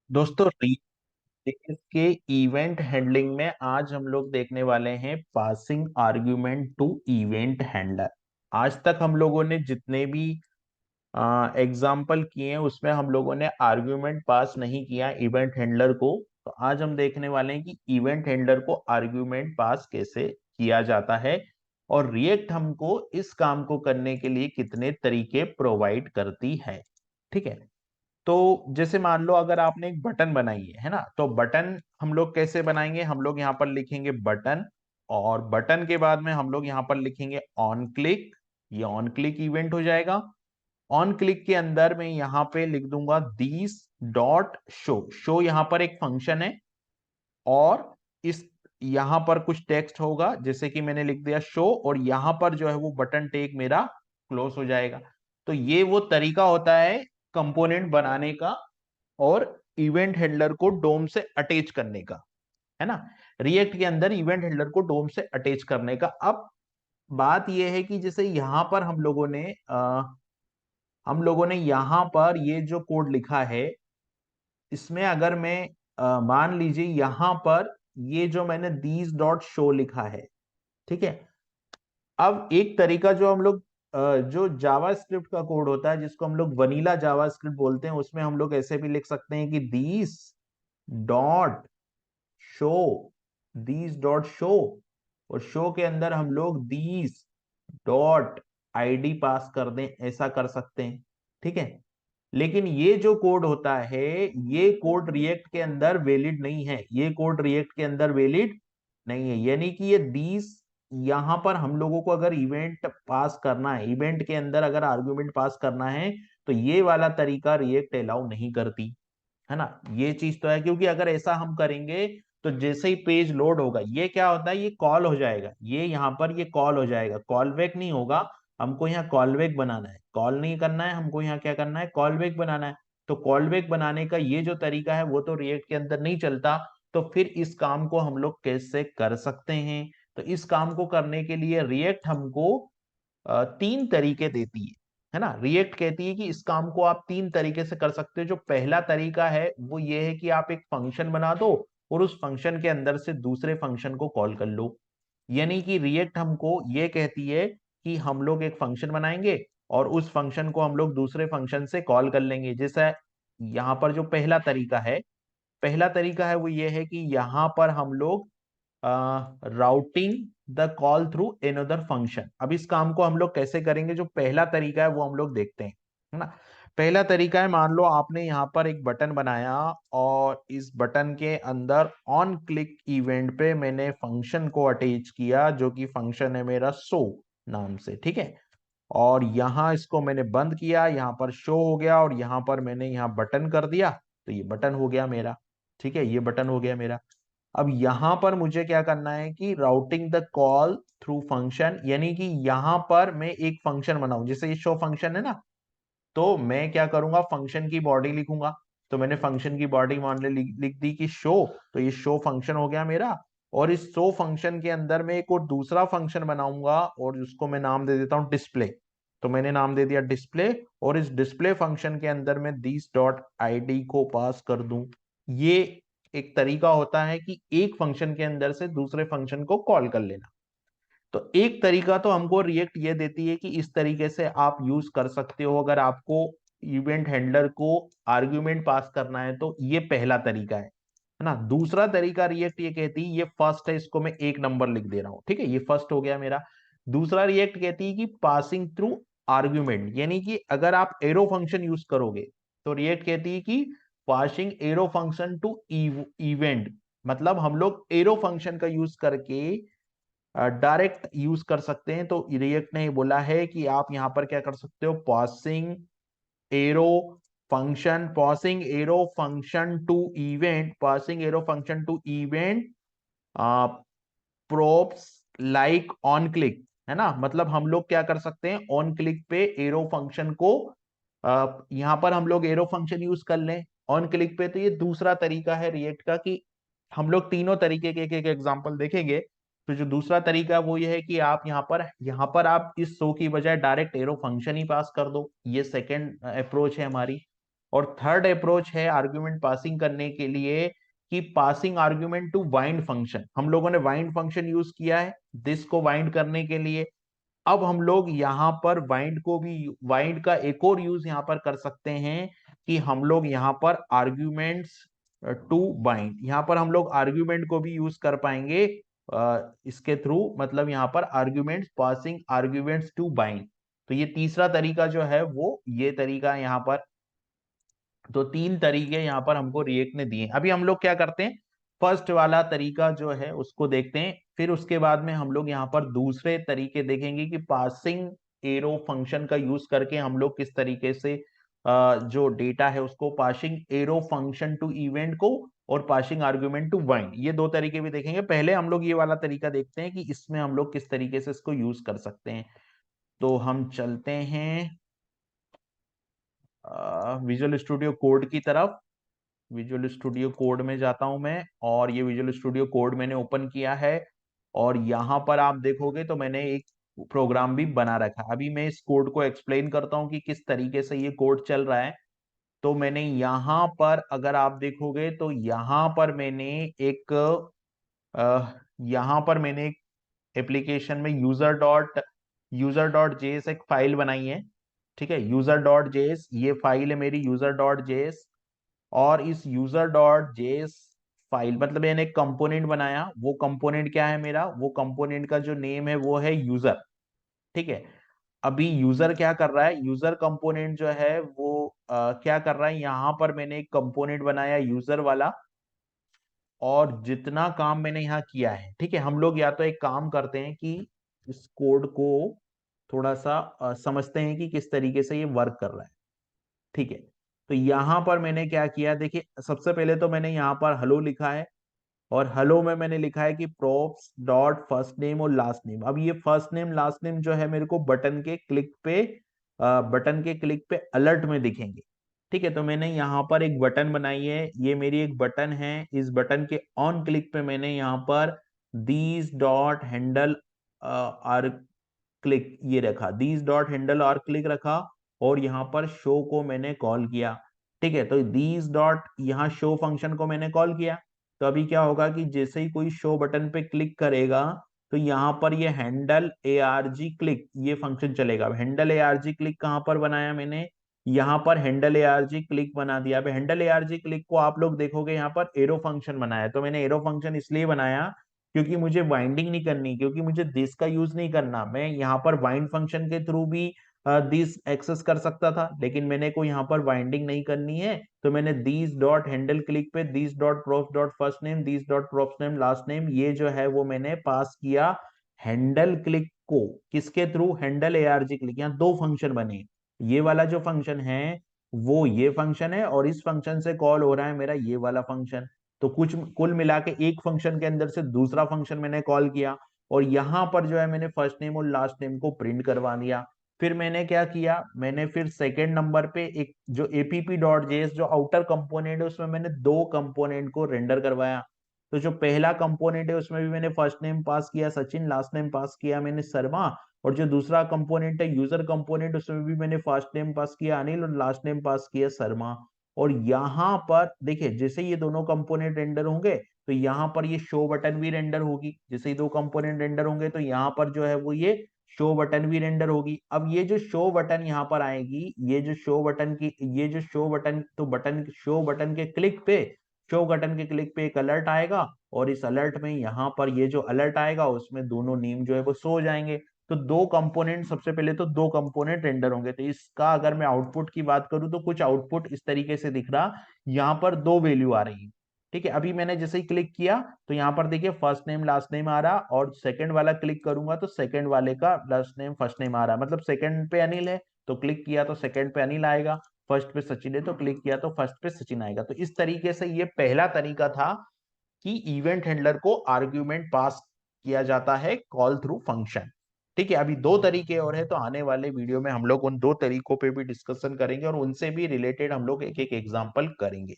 दोस्तों रिएक्ट के event handling में आज हम लोग देखने वाले हैं passing argument to event handler. आज तक हम लोगों ने जितने भी एग्जाम्पल किए हैं उसमें हम लोगों ने आर्ग्यूमेंट पास नहीं किया इवेंट हैंडलर को। तो आज हम देखने वाले हैं कि इवेंट हैंडलर को आर्ग्यूमेंट पास कैसे किया जाता है और रिएक्ट हमको इस काम को करने के लिए कितने तरीके प्रोवाइड करती है। ठीक है। तो जैसे मान लो अगर आपने एक बटन बनाई है ना, तो बटन हम लोग कैसे बनाएंगे? हम लोग यहाँ पर लिखेंगे बटन, और बटन के बाद में हम लोग यहाँ पर लिखेंगे ऑन क्लिक। ये ऑन क्लिक इवेंट हो जाएगा। ऑन क्लिक के अंदर मैं यहाँ पे लिख दूंगा दिस डॉट शो। शो यहाँ पर एक फंक्शन है, और इस यहाँ पर कुछ टेक्स्ट होगा, जैसे कि मैंने लिख दिया शो, और यहाँ पर जो है वो बटन टैग मेरा क्लोज हो जाएगा। तो ये वो तरीका होता है कंपोनेंट बनाने का और इवेंट हैंडलर को डोम से अटैच करने का, है ना। रिएक्ट के अंदर इवेंट हैंडलर को डोम से अटैच करने का। अब बात यह है कि जैसे यहां पर हम लोगों ने यहां पर ये जो कोड लिखा है, इसमें अगर मैं मान लीजिए यहां पर ये जो मैंने दीज डॉट शो लिखा है, ठीक है। अब एक तरीका जो हम लोग जो जावा स्क्रिप्ट का कोड होता है जिसको हम लोग वनीला जावा स्क्रिप्ट बोलते हैं, उसमें हम लोग ऐसे भी लिख सकते हैं कि these dot show, these dot show, और शो के अंदर हम लोग दीज डॉट आईडी पास कर दें, ऐसा कर सकते हैं। ठीक है। लेकिन ये जो कोड होता है, ये कोड रिएक्ट के अंदर वैलिड नहीं है। ये कोड रिएक्ट के अंदर वैलिड नहीं है, यानी कि ये दीज, यहां पर हम लोगों को अगर इवेंट पास करना है, इवेंट के अंदर अगर आर्गुमेंट पास करना है, तो ये वाला तरीका रिएक्ट अलाउ नहीं करती, है ना। ये चीज तो है, क्योंकि अगर ऐसा हम करेंगे तो जैसे ही पेज लोड होगा, ये क्या होता है, ये कॉल हो जाएगा, ये यहाँ पर ये कॉल हो जाएगा, कॉल बैक नहीं होगा। हमको यहाँ कॉल बैक बनाना है, कॉल नहीं करना है हमको, यहाँ क्या करना है, कॉल बैक बनाना है। तो कॉल बैक बनाने का ये जो तरीका है वो तो रिएक्ट के अंदर नहीं चलता। तो फिर इस काम को हम लोग कैसे कर सकते हैं? तो इस काम को करने के लिए रिएक्ट हमको तीन तरीके देती है ना। रिएक्ट कहती है कि इस काम को आप तीन तरीके से कर सकते हो। जो पहला तरीका है वो ये है कि आप एक फंक्शन बना दो और उस फंक्शन के अंदर से दूसरे फंक्शन को कॉल कर लो। यानी कि रिएक्ट हमको ये कहती है कि हम लोग एक फंक्शन बनाएंगे और उस फंक्शन को हम लोग दूसरे फंक्शन से कॉल कर लेंगे। जैसा यहाँ पर जो पहला तरीका है, पहला तरीका है वो ये है कि यहाँ पर हम लोग routing the call through another function. अब इस काम को हम लोग कैसे करेंगे? जो पहला तरीका है वो हम लोग देखते हैं, है ना। पहला तरीका है, मान लो आपने यहाँ पर एक बटन बनाया और इस बटन के अंदर ऑन क्लिक इवेंट पे मैंने फंक्शन को अटैच किया, जो कि फंक्शन है मेरा शो नाम से, ठीक है। और यहाँ इसको मैंने बंद किया, यहाँ पर शो हो गया, और यहाँ पर मैंने यहाँ बटन कर दिया, तो ये बटन हो गया मेरा। ठीक है, ये बटन हो गया मेरा। अब यहां पर मुझे क्या करना है कि routing the call through function, यानी कि यहां पर मैं एक फंक्शन बनाऊं, जैसे ये शो फंक्शन है ना, तो मैं क्या करूंगा, फंक्शन की बॉडी लिखूंगा। तो मैंने फंक्शन की बॉडी मान ले लिख दी कि शो, तो ये शो फंक्शन हो गया मेरा। और इस शो फंक्शन के अंदर मैं एक और दूसरा फंक्शन बनाऊंगा और उसको मैं नाम दे देता हूं डिस्प्ले। तो मैंने नाम दे दिया डिस्प्ले, और इस डिस्प्ले फंक्शन के अंदर मैं दिस डॉट आईडी को पास कर दूं। ये एक तरीका होता है कि एक फंक्शन के अंदर से दूसरे फंक्शन को कॉल कर लेना। तो एक तरीका तो हमको रिएक्ट ये देती है कि इस तरीके से आप यूज कर सकते हो अगर आपको इवेंट हैंडलर को आर्ग्यूमेंट पास करना है। तो ये पहला तरीका है ना। दूसरा तरीका रिएक्ट ये कहती है, ये फर्स्ट है, इसको मैं एक नंबर लिख दे रहा हूं, ठीक है, ये फर्स्ट हो गया मेरा। दूसरा रिएक्ट कहती है कि पासिंग थ्रू आर्ग्यूमेंट, यानी कि अगर आप एरो फंक्शन यूज करोगे, तो रिएक्ट कहती है कि passing arrow function to event, मतलब हम लोग एरो फंक्शन का यूज करके डायरेक्ट यूज कर सकते हैं। तो रिएक्ट ने बोला है कि आप यहां पर क्या कर सकते हो, passing arrow function, passing arrow function to event, passing arrow function to event props like on click, है ना। मतलब हम लोग क्या कर सकते हैं, ऑन क्लिक पे एरो फंक्शन को यहां पर हम लोग एरो फंक्शन यूज कर लें ऑन क्लिक पे। तो ये दूसरा तरीका है रिएक्ट का कि हम लोग तीनों तरीके के एक एक एग्जांपल देखेंगे। तो जो दूसरा तरीका है वो ये है कि आप यहाँ पर आप इस शो की बजाय डायरेक्ट एरो फंक्शन ही पास कर दो। ये सेकंड अप्रोच है हमारी। और थर्ड अप्रोच है आर्ग्यूमेंट पासिंग करने के लिए कि passing argument to bind function. हम लोगों ने वाइंड फंक्शन यूज किया है दिस को वाइंड करने के लिए। अब हम लोग यहाँ पर वाइंड को भी, वाइंड का एक और यूज यहाँ पर कर सकते हैं कि हम लोग यहाँ पर आर्ग्यूमेंट्स टू बाइंड, यहाँ पर हम लोग आर्ग्यूमेंट को भी यूज कर पाएंगे इसके थ्रू, मतलब यहाँ पर arguments passing arguments to bind. तो ये तीसरा तरीका जो है वो ये तरीका है यहाँ पर। तो तीन तरीके यहाँ पर हमको रिएक्ट ने दिए। अभी हम लोग क्या करते हैं, फर्स्ट वाला तरीका जो है उसको देखते हैं, फिर उसके बाद में हम लोग यहाँ पर दूसरे तरीके देखेंगे कि पासिंग एरो फंक्शन का यूज करके हम लोग किस तरीके से जो डेटा है उसको passing arrow function to event को और पासिंग आर्ग्यूमेंट टू वाइंड, ये दो तरीके भी देखेंगे। पहले हम लोग ये वाला तरीका देखते हैं कि इसमें हम लोग किस तरीके से इसको यूज कर सकते हैं। तो हम चलते हैं विजुअल स्टूडियो कोड की तरफ। विजुअल स्टूडियो कोड में जाता हूं मैं, और ये विजुअल स्टूडियो कोड मैंने ओपन किया है, और यहां पर आप देखोगे तो मैंने एक प्रोग्राम भी बना रखा है। अभी मैं इस कोड को एक्सप्लेन करता हूं कि किस तरीके से ये कोड चल रहा है। तो मैंने यहां पर, अगर आप देखोगे तो यहां पर मैंने एक यहां पर मैंने एक एप्लीकेशन में यूजर डॉट जेएस एक फाइल बनाई है। ठीक है, यूजर डॉट जेएस ये फाइल है मेरी, यूजर डॉट जेएस। और इस यूजर डॉट जेएस फाइल, मतलब मैंने एक कंपोनेंट बनाया, वो कंपोनेंट क्या है मेरा, वो कंपोनेंट का जो नेम है वो है यूजर। ठीक है, अभी यूजर क्या कर रहा है, यूजर कंपोनेंट जो है वो क्या कर रहा है, यहां पर मैंने एक कंपोनेंट बनाया यूजर वाला, और जितना काम मैंने यहाँ किया है, ठीक है, हम लोग या तो एक काम करते हैं कि इस कोड को थोड़ा सा समझते हैं कि किस तरीके से ये वर्क कर रहा है। ठीक है, तो यहां पर मैंने क्या किया, देखिए सबसे पहले तो मैंने यहाँ पर हेलो लिखा है, और हेलो में मैंने लिखा है कि प्रोप्स डॉट फर्स्ट नेम और लास्ट नेम। अब ये फर्स्ट नेम लास्ट नेम जो है मेरे को बटन के क्लिक पे अलर्ट में दिखेंगे। ठीक है, तो मैंने यहाँ पर एक बटन बनाई है, ये मेरी एक बटन है, इस बटन के ऑन क्लिक पे मैंने यहाँ पर these dot handle are click ये रखा, these dot handle are click रखा, और यहाँ पर शो को मैंने कॉल किया। ठीक है, तो दीज डॉट यहाँ शो फंक्शन को मैंने कॉल किया। तो अभी क्या होगा कि जैसे ही कोई शो बटन पे क्लिक करेगा तो यहाँ पर ये handle A R G click ये फंक्शन चलेगा। Handle A R G click कहाँ पर बनाया मैंने, यहाँ पर handle A R G click बना दिया। अब handle A R G click को आप लोग देखोगे यहाँ पर एरो फंक्शन बनाया। तो मैंने एरो फंक्शन इसलिए बनाया क्योंकि मुझे वाइंडिंग नहीं करनी, क्योंकि मुझे दिस का यूज नहीं करना। मैं यहाँ पर वाइंड फंक्शन के थ्रू भी दिस एक्सेस कर सकता था, लेकिन मैंने को यहाँ पर वाइंडिंग नहीं करनी है। तो मैंने दिस डॉट हैंडल क्लिक पे this dot props dot first name, this dot props name last name, ये जो है वो मैंने पास किया हैंडल क्लिक को। किसके थ्रू, हैंडल एआरजी क्लिक। यहाँ दो फंक्शन बने, ये वाला जो फंक्शन है वो ये फंक्शन है, और इस फंक्शन से कॉल हो रहा है मेरा ये वाला फंक्शन। तो कुछ कुल मिला के एक फंक्शन के अंदर से दूसरा फंक्शन मैंने कॉल किया, और यहां पर जो है मैंने फर्स्ट नेम और लास्ट नेम को प्रिंट करवा दिया। फिर मैंने क्या किया, मैंने फिर सेकेंड नंबर पे एक जो एपीपी डॉट जेएस जो आउटर कंपोनेंट है उसमें मैंने दो कंपोनेंट को रेंडर करवाया। तो जो पहला कंपोनेंट है उसमें भी मैंने फर्स्ट नेम पास किया सचिन, लास्ट नेम पास किया मैंने शर्मा, और जो दूसरा कंपोनेंट है यूजर कंपोनेंट उसमें भी मैंने फर्स्ट नेम पास किया अनिल और लास्ट नेम पास किया शर्मा। और यहाँ पर देखिए जैसे ये दोनों कंपोनेंट रेंडर होंगे तो यहाँ पर ये शो बटन भी रेंडर होगी। जैसे ही दो कंपोनेंट रेंडर होंगे तो यहाँ पर जो है वो ये शो बटन भी रेंडर होगी। अब ये जो शो बटन यहाँ पर आएगी, ये जो शो बटन की ये जो शो बटन, तो बटन शो बटन के क्लिक पे, शो बटन के क्लिक पे एक अलर्ट आएगा, और इस अलर्ट में यहाँ पर ये जो अलर्ट आएगा उसमें दोनों नेम जो है वो शो हो जाएंगे। तो दो कंपोनेंट, सबसे पहले तो दो कंपोनेंट रेंडर होंगे। तो इसका अगर मैं आउटपुट की बात करूं तो कुछ आउटपुट इस तरीके से दिख रहा, यहाँ पर दो वैल्यू आ रही है। ठीक है, अभी मैंने जैसे ही क्लिक किया तो यहाँ पर देखिए फर्स्ट नेम लास्ट नेम आ रहा, और सेकंड वाला क्लिक करूंगा तो सेकंड वाले का लास्ट नेम फर्स्ट नेम आ रहा, मतलब सेकंड पे अनिल है तो क्लिक किया तो सेकंड पे अनिल आएगा, फर्स्ट पे सचिन है तो क्लिक किया तो फर्स्ट पे सचिन आएगा। तो इस तरीके से ये पहला तरीका था कि इवेंट हैंडलर को आर्ग्यूमेंट पास किया जाता है कॉल थ्रू फंक्शन। ठीक है, अभी दो तरीके और है, तो आने वाले वीडियो में हम लोग उन दो तरीकों पे भी डिस्कशन करेंगे और उनसे भी रिलेटेड हम लोग एक एक एग्जांपल करेंगे।